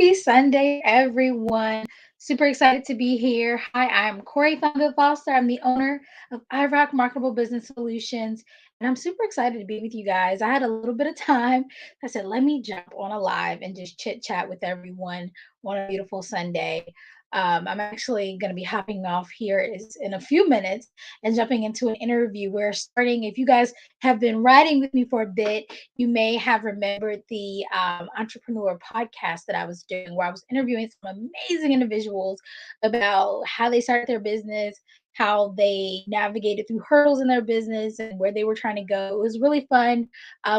Happy Sunday, everyone. Super excited to be here. Hi, I'm Corey Fonville Foster. I'm the owner of iRock Marketable Business Solutions, and I'm super excited to be with you guys. I had a little bit of time. I said, let me jump on a live and just chit chat with everyone on a beautiful Sunday. I'm actually going to be hopping off here is in a few minutes and jumping into an interview. We're starting, if you guys have been riding with me for a bit, you may have remembered the entrepreneur podcast that I was doing, where I was interviewing some amazing individuals about how they started their business, how they navigated through hurdles in their business, and where they were trying to go. It was really fun.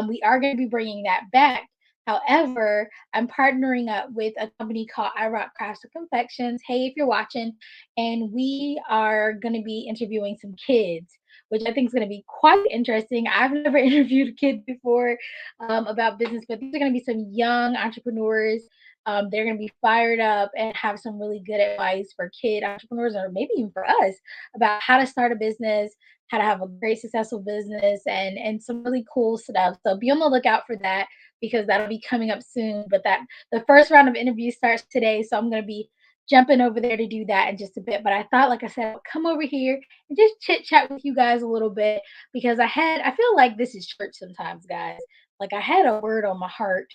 We are going to be bringing that back. However, I'm partnering up with a company called iRock Crafts and Confections. Hey, if you're watching, and we are going to be interviewing some kids, which I think is going to be quite interesting. I've never interviewed a kid before about business, but these are going to be some young entrepreneurs. They're going to be fired up and have some really good advice for kid entrepreneurs, or maybe even for us, about how to start a business, how to have a very successful business, and some really cool stuff. So be on the lookout for that because that'll be coming up soon. But that the first round of interviews starts today, so I'm going to be jumping over there to do that in just a bit. But I thought, like I said, I'll come over here and just chit chat with you guys a little bit because I feel like this is church sometimes, guys. Like I had a word on my heart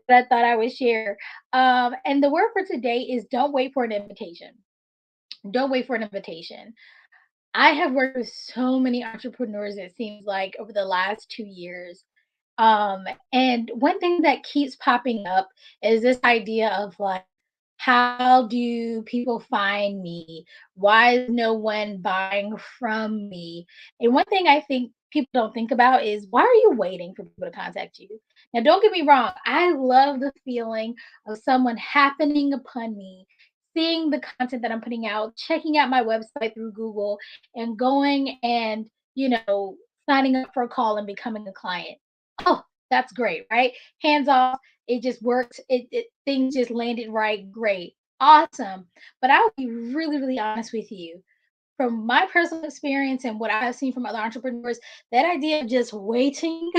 that I thought I would share. And the word for today is don't wait for an invitation. Don't wait for an invitation. I have worked with so many entrepreneurs, it seems like, over the last 2 years. Um, and one thing that keeps popping up is this idea of like, how do people find me? Why is no one buying from me? And one thing I think people don't think about is why are you waiting for people to contact you? Now, don't get me wrong, I love the feeling of someone happening upon me, seeing the content that I'm putting out, checking out my website through Google, and going and, signing up for a call and becoming a client. Oh, that's great, right? Hands off, it just worked. It things just landed right. Great. Awesome. But I will be really, really honest with you. From my personal experience and what I've seen from other entrepreneurs, that idea of just waiting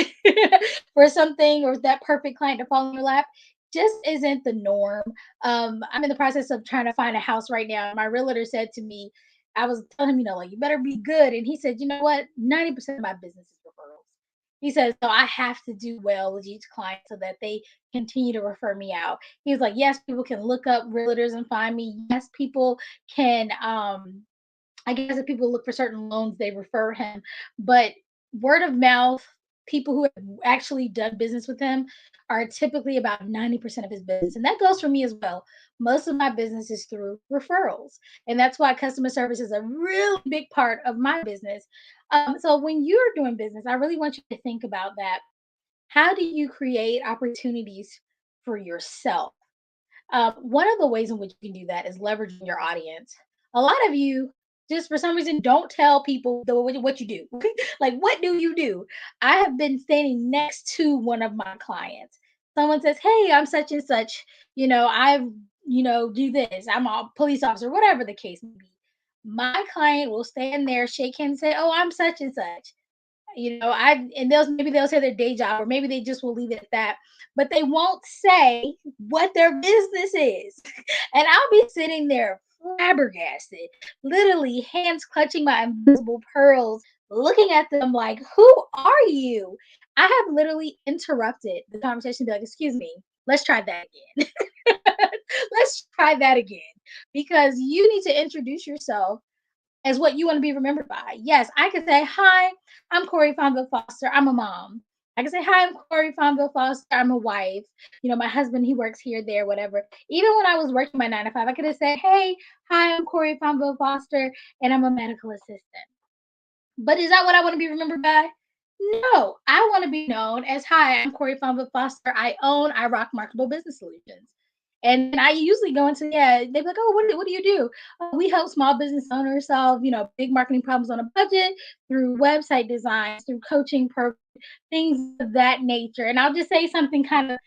for something or that perfect client to fall in your lap just isn't the norm. I'm in the process of trying to find a house right now. My realtor said to me, I was telling him, like, you better be good. And he said, you know what? 90% of my business is referrals. He says, so I have to do well with each client so that they continue to refer me out. He was like, yes, people can look up realtors and find me. Yes, people can I guess if people look for certain loans, they refer him. But word of mouth, people who have actually done business with him are typically about 90% of his business. And that goes for me as well. Most of my business is through referrals. And that's why customer service is a really big part of my business. So when you're doing business, I really want you to think about that. How do you create opportunities for yourself? One of the ways in which you can do that is leveraging your audience. A lot of you just for some reason don't tell people what you do. Like, what do you do? I have been standing next to one of my clients. Someone says, hey, I'm such and such, do this. I'm a police officer, whatever the case may be. My client will stand there, shake hands, and say, oh, I'm such and such. I and they'll say their day job, or maybe they just will leave it at that, but they won't say what their business is. And I'll be sitting there flabbergasted, literally hands clutching my invisible pearls, looking at them like, who are you? I have literally interrupted the conversation, be like, excuse me, let's try that again. Let's try that again. Because you need to introduce yourself as what you want to be remembered by. Yes, I can say, hi, I'm Corey Fonville Foster. I'm a mom. I can say, hi, I'm Corey Fonville Foster. I'm a wife. My husband, he works here, there, whatever. Even when I was working my 9 to 5, I could have said, hey, hi, I'm Corey Fonville Foster, and I'm a medical assistant. But is that what I want to be remembered by? No, I want to be known as, hi, I'm Corey Fonville Foster. I rock marketable business solutions. And I usually go into, yeah, they're like, oh, what do you do? Oh, we help small business owners solve, big marketing problems on a budget through website designs, through coaching programs, things of that nature. And I'll just say something kind of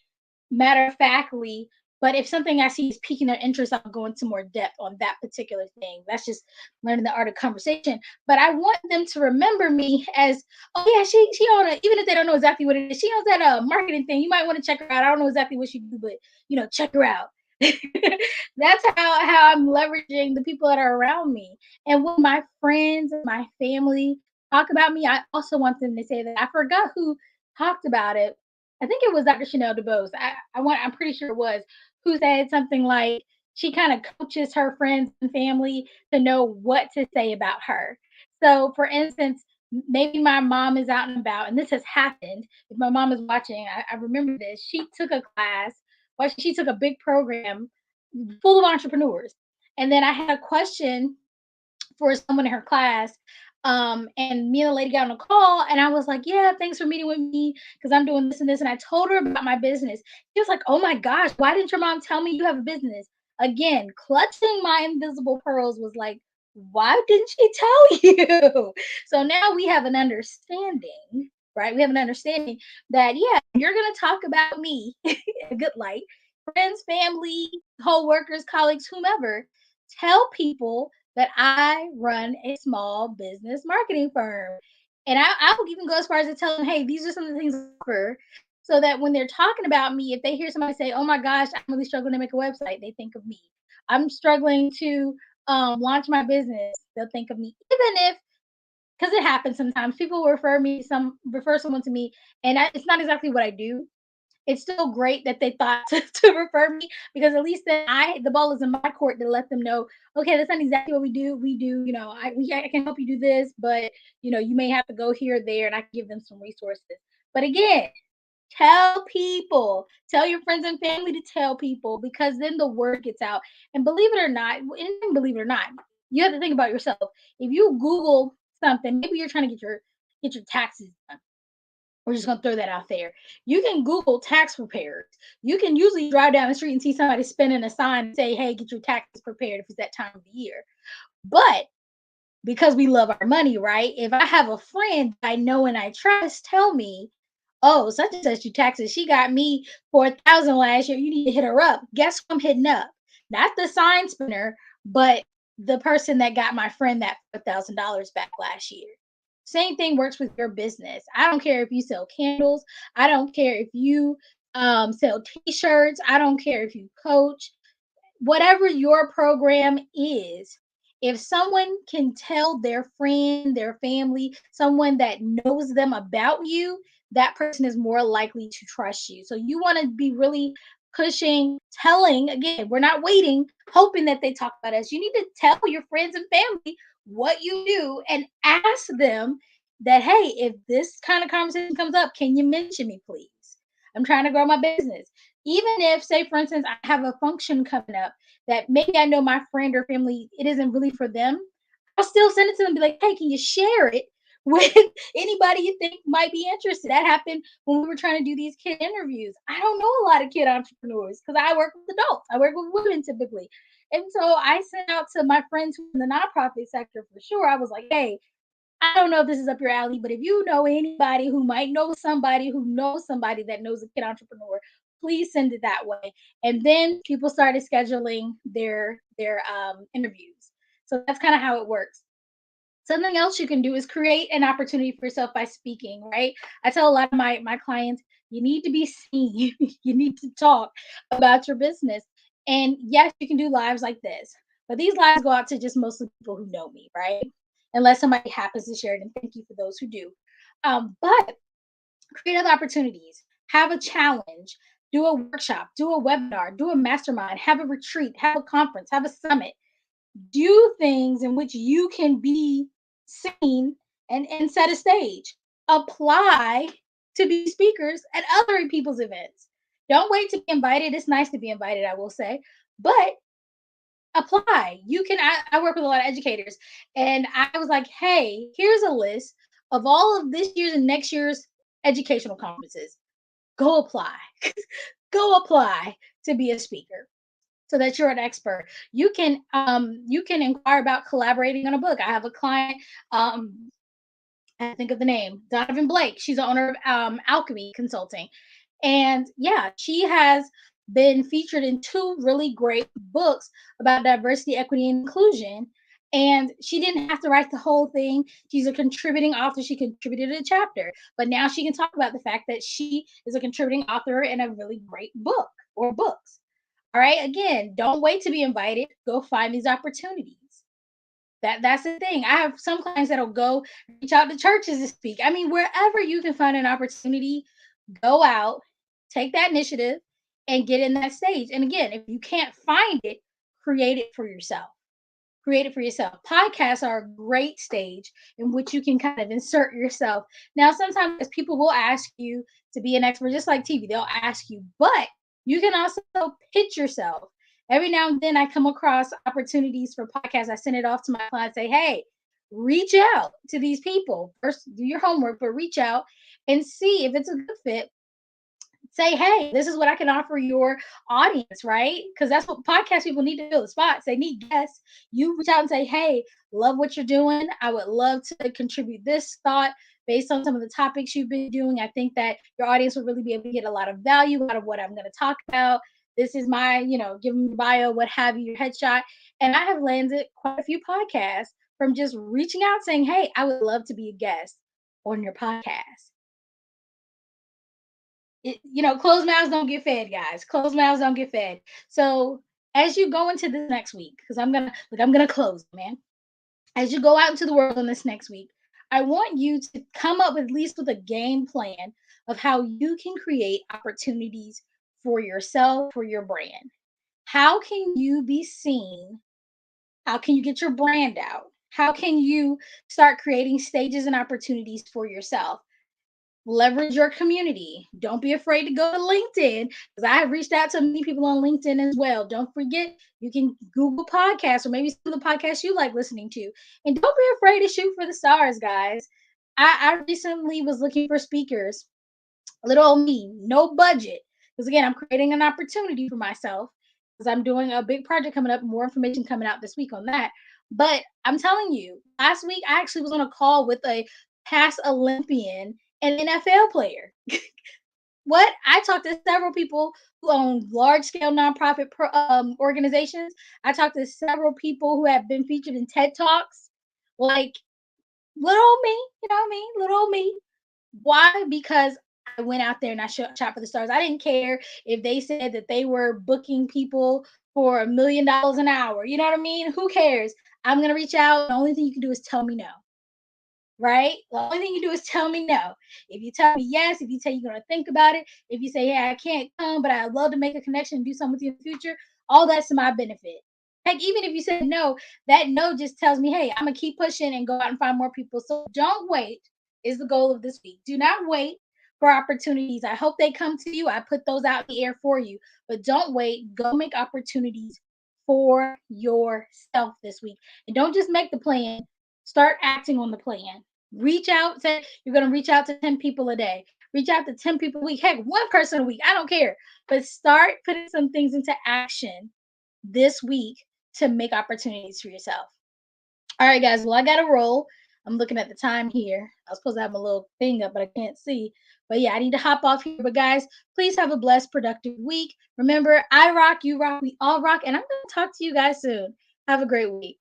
matter of factly, But if something I see is piquing their interest, I'll go into more depth on that particular thing. That's just learning the art of conversation. But I want them to remember me as, oh yeah, she on a, even if they don't know exactly what it is, she owns that marketing thing. You might want to check her out. I don't know exactly what she do, but check her out. That's how I'm leveraging the people that are around me. And when my friends and my family talk about me, I also want them to say that. I forgot who talked about it. I think it was Dr. Chanel DeBose. I'm pretty sure it was, who said something like she kind of coaches her friends and family to know what to say about her. So, for instance, maybe my mom is out and about, and this has happened. If my mom is watching, I remember this. She took a class, well, she took a big program full of entrepreneurs. And then I had a question for someone in her class. And me and the lady got on a call, and I was like, "Yeah, thanks for meeting with me because I'm doing this and this." And I told her about my business. She was like, "Oh my gosh, why didn't your mom tell me you have a business?" Again, clutching my invisible pearls was like, "Why didn't she tell you?" So now we have an understanding, right? We have an understanding that, yeah, you're going to talk about me in a good light, friends, family, co-workers, colleagues, whomever. Tell people that I run a small business marketing firm. And I will even go as far as to tell them, hey, these are some of the things I offer. So that when they're talking about me, if they hear somebody say, oh my gosh, I'm really struggling to make a website, they think of me. I'm struggling to launch my business, they'll think of me. Even if, because it happens sometimes, people refer someone to me, and it's not exactly what I do. It's still great that they thought to refer me, because at least then the ball is in my court to let them know, okay, that's not exactly what we do. We do, I can help you do this, but you may have to go here or there, and I can give them some resources. But again, tell your friends and family to tell people, because then the word gets out. And believe it or not, you have to think about yourself. If you Google something, maybe you're trying to get your taxes done. We're just gonna throw that out there. You can Google tax preparers. You can usually drive down the street and see somebody spinning a sign and say, "Hey, get your taxes prepared," if it's that time of the year. But because we love our money, right? If I have a friend I know and I trust tell me, oh, such and such your taxes, she got me 4,000 last year. You need to hit her up. Guess who I'm hitting up? Not the sign spinner, but the person that got my friend that $4,000 back last year. Same thing works with your business. I don't care if you sell candles. I don't care if you sell t-shirts. I don't care if you coach, whatever your program is. If someone can tell their friend, their family, someone that knows them about you, that person is more likely to trust you. So you want to be really pushing, telling, again, we're not waiting, hoping that they talk about us. You need to tell your friends and family what you do and ask them that, hey, if this kind of conversation comes up, can you mention me, please? I'm trying to grow my business. Even if, say, for instance, I have a function coming up that maybe I know my friend or family, it isn't really for them, I'll still send it to them and be like, hey, can you share it with anybody you think might be interested? That happened when we were trying to do these kid interviews. I don't know a lot of kid entrepreneurs because I work with adults, I work with women typically. And so I sent out to my friends in the nonprofit sector for sure. I was like, hey, I don't know if this is up your alley, but if you know anybody who might know somebody who knows somebody that knows a kid entrepreneur, please send it that way. And then people started scheduling their interviews. So that's kind of how it works. Something else you can do is create an opportunity for yourself by speaking, right? I tell a lot of my clients, you need to be seen. You need to talk about your business. And yes, you can do lives like this, but these lives go out to just mostly people who know me, right? Unless somebody happens to share it. And thank you for those who do. But create other opportunities, have a challenge, do a workshop, do a webinar, do a mastermind, have a retreat, have a conference, have a summit, do things in which you can be seen and set a stage. Apply to be speakers at other people's events. Don't wait to be invited. It's nice to be invited, I will say, but apply. I work with a lot of educators, and I was like, hey, here's a list of all of this year's and next year's educational conferences. Go apply. Go apply to be a speaker so that you're an expert. You can inquire about collaborating on a book. I have a client, I think of the name, Donovan Blake. She's the owner of Alchemy Consulting. And yeah, she has been featured in two really great books about diversity, equity, and inclusion. And she didn't have to write the whole thing. She's a contributing author. She contributed a chapter, but now she can talk about the fact that she is a contributing author in a really great book or books. All right. Again, don't wait to be invited. Go find these opportunities. That's the thing. I have some clients that'll go reach out to churches to speak. I mean, wherever you can find an opportunity, go out, take that initiative, and get in that stage. And again, if you can't find it, create it for yourself. Create it for yourself. Podcasts are a great stage in which you can kind of insert yourself. Now, sometimes people will ask you to be an expert, just like TV, they'll ask you, but you can also pitch yourself. Every now and then, I come across opportunities for podcasts. I send it off to my clients, say, hey, reach out to these people. First, do your homework, but reach out and see if it's a good fit. Say, hey, this is what I can offer your audience, right? Because that's what podcast people need to fill the spots. They need guests. You reach out and say, hey, love what you're doing. I would love to contribute this thought based on some of the topics you've been doing. I think that your audience will really be able to get a lot of value out of what I'm going to talk about. This is my, give them your bio, what have you, your headshot. And I have landed quite a few podcasts from just reaching out saying, hey, I would love to be a guest on your podcast. Closed mouths don't get fed, guys. Closed mouths don't get fed. So as you go into this next week, because I'm gonna close, man. As you go out into the world in this next week, I want you to come up with at least with a game plan of how you can create opportunities for yourself, for your brand. How can you be seen? How can you get your brand out? How can you start creating stages and opportunities for yourself? Leverage your community. Don't be afraid to go to LinkedIn because I have reached out to many people on LinkedIn as well. Don't forget, you can Google podcasts or maybe some of the podcasts you like listening to. And don't be afraid to shoot for the stars, guys. I recently was looking for speakers, little old me, no budget. Because again, I'm creating an opportunity for myself because I'm doing a big project coming up, more information coming out this week on that. But I'm telling you, last week I actually was on a call with a past Olympian and NFL player. What? I talked to several people who own large scale nonprofit organizations. I talked to several people who have been featured in TED Talks. Like little old me, you know what I mean? Little old me. Why? Because I went out there and I shot for the stars. I didn't care if they said that they were booking people for $1 million an hour. You know what I mean? Who cares? I'm gonna reach out. The only thing you can do is tell me no, right? The only thing you do is tell me no. If you tell me yes, if you say you're gonna think about it, if you say, hey, I can't come, but I'd love to make a connection and do something with you in the future, all that's to my benefit. Heck, even if you said no, that no just tells me, hey, I'm gonna keep pushing and go out and find more people. So don't wait, is the goal of this week. Do not wait for opportunities. I hope they come to you. I put those out in the air for you, but don't wait. Go make opportunities for yourself this week. And don't just make the plan, start acting on the plan. Reach out, say you're going to reach out to 10 people a day. Reach out to 10 people a week. Heck, one person a week. I don't care. But start putting some things into action this week to make opportunities for yourself. All right, guys. Well, I got to roll. I'm looking at the time here. I was supposed to have my little thing up, but I can't see. But yeah, I need to hop off here. But guys, please have a blessed, productive week. Remember, I rock, you rock, we all rock. And I'm going to talk to you guys soon. Have a great week.